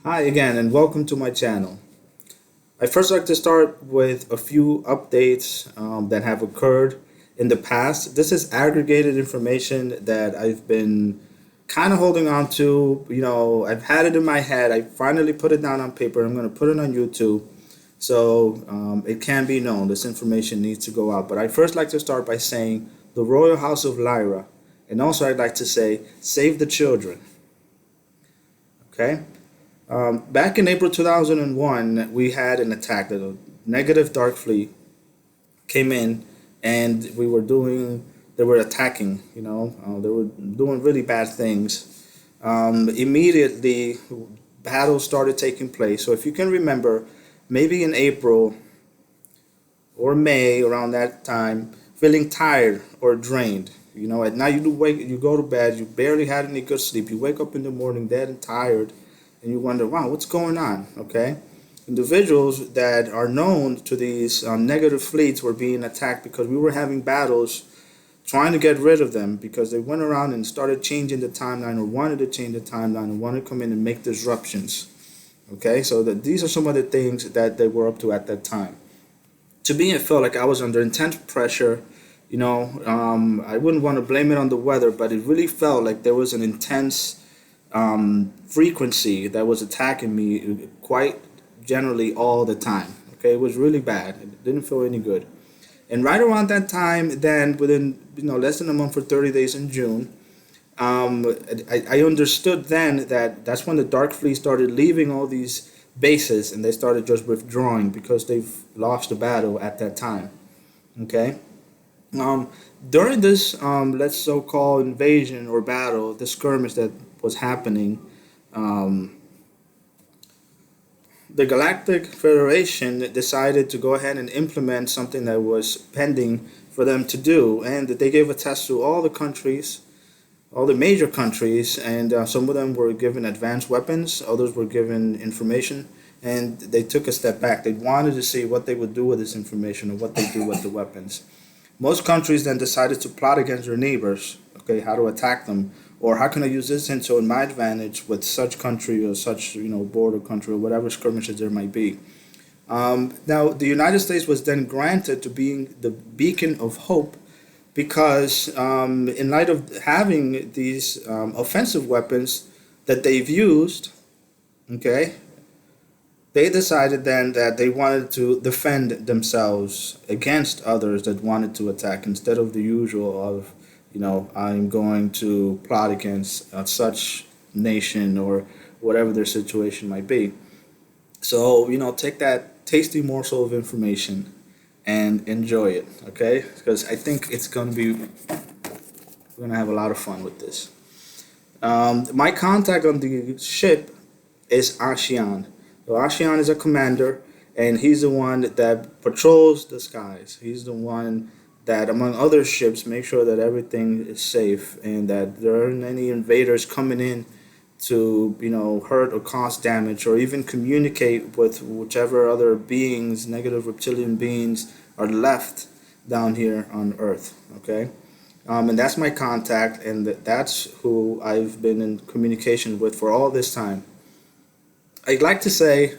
Hi again, and welcome to my channel. I first like to start with a few updates that have occurred in the past. This is aggregated information that I've been kind of holding on to. I've had it in my head. I finally put it down on paper. I'm going to put it on YouTube so it can be known. This information needs to go out. But I first like to start by saying the Royal House of Lyra. And also, I'd like to say, save the children. Okay? Back in April 2001, we had an attack that a negative dark fleet came in, and they were attacking, they were doing really bad things. Immediately, battles started taking place. So if you can remember, maybe in April or May, around that time, feeling tired or drained. At night you go to bed, you barely had any good sleep. You wake up in the morning dead and tired, and you wonder, wow, what's going on? Okay, individuals that are known to these negative fleets were being attacked because we were having battles trying to get rid of them because they went around and started changing the timeline or wanted to change the timeline and wanted to come in and make disruptions. Okay, so these are some of the things that they were up to at that time. To me, it felt like I was under intense pressure. I wouldn't want to blame it on the weather, but it really felt like there was an intense frequency that was attacking me quite generally all the time. Okay, it was really bad. It didn't feel any good. And right around that time, then within less than a month or 30 days in June, I understood then that that's when the Dark Fleet started leaving all these bases and they started just withdrawing because they've lost the battle at that time. Okay. Um, During this, let's so-called invasion or battle, the skirmish that was happening, um, the Galactic Federation decided to go ahead and implement something that was pending for them to do, and they gave a test to all the countries, all the major countries, and some of them were given advanced weapons, others were given information, and they took a step back. They wanted to see what they would do with this information or what they do with the weapons. Most countries then decided to plot against their neighbors. Okay, how to attack them, or how can I use this intel in my advantage with such country or such border country or whatever skirmishes there might be. Now, the United States was then granted to being the beacon of hope because, in light of having these offensive weapons that they've used, okay, they decided then that they wanted to defend themselves against others that wanted to attack instead of the usual of, I'm going to plot against such nation or whatever their situation might be. So, take that tasty morsel of information and enjoy it, okay? Because I think we're going to have a lot of fun with this. My contact on the ship is Ashian. So Ashian is a commander, and he's the one that patrols the skies. He's the one that, among other ships, makes sure that everything is safe and that there aren't any invaders coming in to, hurt or cause damage or even communicate with whichever other beings, negative reptilian beings, are left down here on Earth. Okay, and that's my contact, and that's who I've been in communication with for all this time. I'd like to say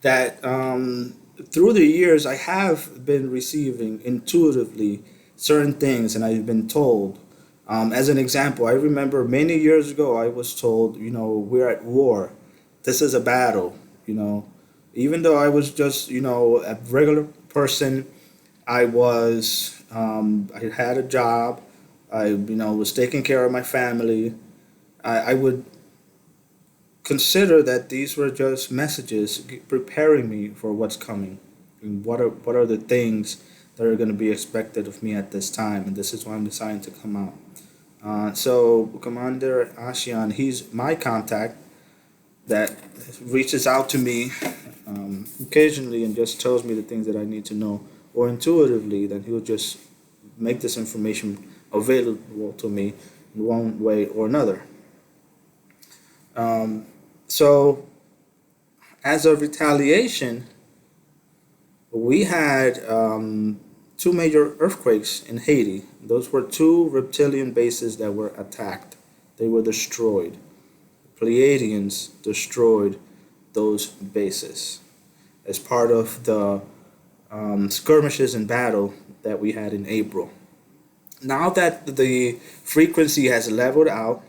that through the years, I have been receiving intuitively certain things, and I've been told. As an example, I remember many years ago, I was told, we're at war. This is a battle. Even though I was just, a regular person, I had a job. I, was taking care of my family. I would consider that these were just messages preparing me for what's coming and what are the things that are going to be expected of me at this time, and this is why I'm deciding to come out. So Commander Ashian, he's my contact that reaches out to me occasionally and just tells me the things that I need to know, or intuitively then he'll just make this information available to me in one way or another. So, as a retaliation, we had two major earthquakes in Haiti. Those were two reptilian bases that were attacked. They were destroyed. Pleiadians destroyed those bases as part of the skirmishes and battle that we had in April. Now that the frequency has leveled out,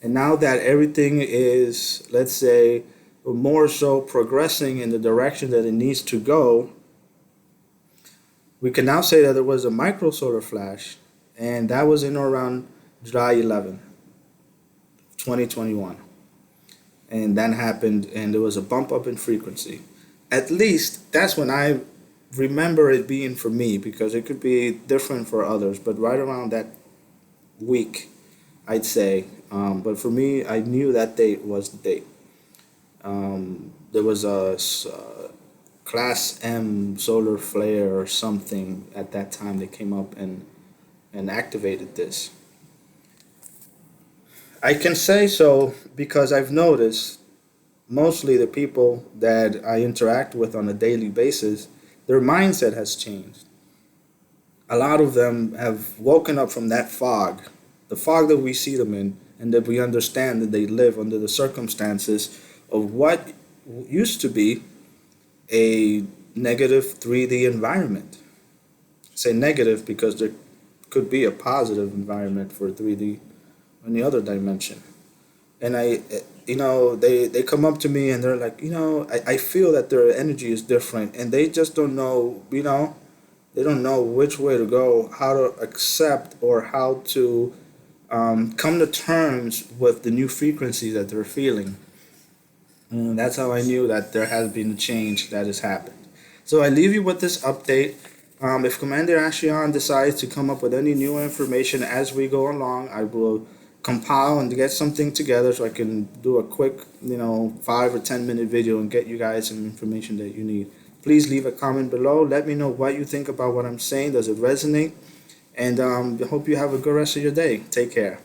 and now that everything is, let's say, more so progressing in the direction that it needs to go, we can now say that there was a micro solar flash, and that was in or around July 11, 2021. And that happened, and there was a bump up in frequency. At least that's when I remember it being for me, because it could be different for others, but right around that week, I'd say. But for me, I knew that date was the date. There was a Class M solar flare or something at that time that came up and activated this. I can say so because I've noticed mostly the people that I interact with on a daily basis, their mindset has changed. A lot of them have woken up from that fog, the fog that we see them in, and that we understand that they live under the circumstances of what used to be a negative 3D environment. I say negative because there could be a positive environment for 3D in the other dimension. And they come up to me and they're like, I feel that their energy is different, and they just don't know, they don't know which way to go, how to accept, or how to come to terms with the new frequency that they're feeling. And that's how I knew that there has been a change that has happened. So I leave you with this update. If Commander Ashion decides to come up with any new information as we go along, I will compile and get something together so I can do a quick, 5 or 10 minute video and get you guys some information that you need. Please leave a comment below. Let me know what you think about what I'm saying. Does it resonate? And I hope you have a good rest of your day. Take care.